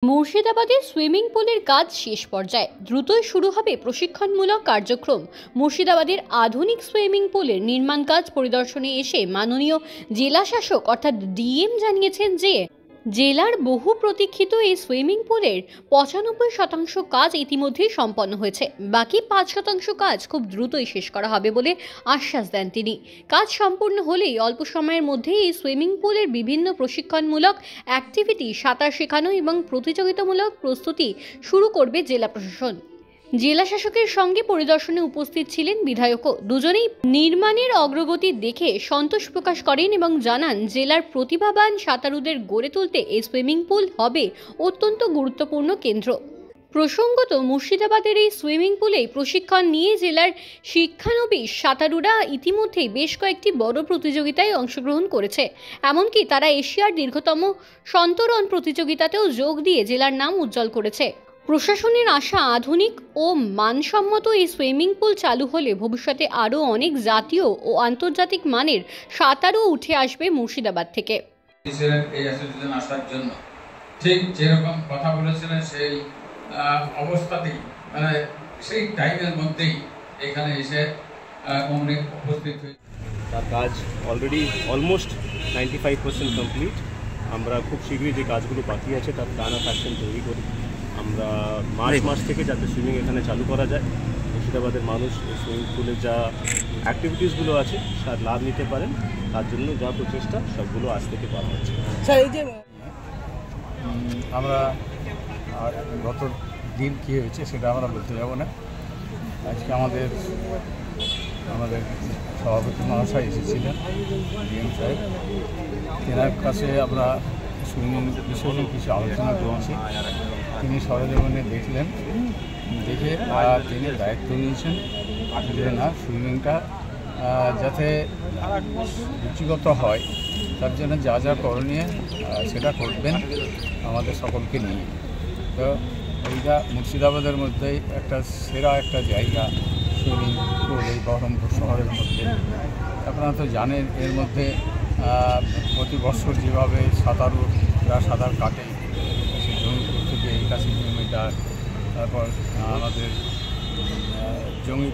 মুর্শিদাবাদের সুইমিং পুলের কাজ শেষ পর্যায়ে, দ্রুতই শুরু হবে প্রশিক্ষণমূলক কার্যক্রম। মুর্শিদাবাদের আধুনিক সুইমিং পুলের নির্মাণ কাজ পরিদর্শনে এসে মাননীয় জেলা শাসক অর্থাৎ ডিএম জানিয়েছেন যে জেলার বহু প্রতীক্ষিত এই সুইমিং পুলের ৯৫% কাজ ইতিমধ্যেই সম্পন্ন হয়েছে। বাকি ৫% কাজ খুব দ্রুতই শেষ করা হবে বলে আশ্বাস দেন তিনি। কাজ সম্পূর্ণ হলেই অল্প সময়ের মধ্যেই এই সুইমিং পুলের বিভিন্ন প্রশিক্ষণমূলক অ্যাক্টিভিটি, সাঁতার শেখানো এবং প্রতিযোগিতামূলক প্রস্তুতি শুরু করবে জেলা প্রশাসন। জেলা শাসকের সঙ্গে পরিদর্শনে উপস্থিত ছিলেন বিধায়কও। দুজনেই নির্মাণের অগ্রগতি দেখে সন্তোষ প্রকাশ করেন এবং জানান জেলার প্রতিভাবান সাঁতারুদের গড়ে তুলতে এই সুইমিং পুল হবে অত্যন্ত গুরুত্বপূর্ণ কেন্দ্র। প্রসঙ্গত, মুর্শিদাবাদের এই সুইমিং পুলেই প্রশিক্ষণ নিয়ে জেলার শিক্ষানবিশ সাঁতারুরা ইতিমধ্যেই বেশ কয়েকটি বড় প্রতিযোগিতায় অংশগ্রহণ করেছে। এমনকি তারা এশিয়ার দীর্ঘতম সন্তরণ প্রতিযোগিতাতেও যোগ দিয়ে জেলার নাম উজ্জ্বল করেছে। প্রশাসনের আশা, আধুনিক ও মানসম্মত এই সুইমিং পুল চালু হলে ভবিষ্যতে আরও অনেক জাতীয় ও আন্তর্জাতিক মানের সাঁতারু উঠে আসবে মুর্শিদাবাদ থেকে। এই অ্যাসোসিয়েশন আসার জন্য ঠিক যেরকম কথা বলেছিলেন সেই অবস্থাতেই, মানে সেই টাইমের মধ্যেই এখানে এসে অনেক উপস্থিত হয়েছে। তার কাজ অলরেডি অলমোস্ট 95% কমপ্লিট। আমরা খুব শীঘ্রই যে কাজগুলো বাকি আছে তার প্ল্যান অফ অ্যাকশন তৈরি করি। আমরা মার্চ মাস থেকে যাতে সুইমিং এখানে চালু করা যায়, মুর্শিদাবাদের মানুষ এই সুইমিং পুলের যা অ্যাক্টিভিটিসগুলো আছে তার লাভ নিতে পারেন, তার জন্য যা প্রচেষ্টা সবগুলো আজ থেকে করা হচ্ছে। এই যে আমরা গত দিন কী হয়েছে সেটা আমরা বলতে যাব না। আজকে আমাদের সভাপতি মহাশয় এসেছিলেন, ডিএম সাহেব, তেনার কাছে আমরা সুইমিং বিষয়ে কিছু আলোচনা করেছি। তিনি সরজমিনে দেখলেন, দেখে তিনি দায়িত্ব নিয়েছেন যে না, সুইমিংটা যাতে রুচিগত হয় তার জন্য যা যা করণীয় সেটা করবেন আমাদের সকলকে নিয়ে। তো এইটা মুর্শিদাবাদের মধ্যেই একটা সেরা একটা জায়গা সুইমিং পুল এই বহরমপুর শহরের মধ্যে। আপনারা তো জানেন এর মধ্যে প্রতি বছর যেভাবে সাঁতারুরা সাঁতার কাটে, সে জমি থেকে 81 কিলোমিটার, তারপর আমাদের জমি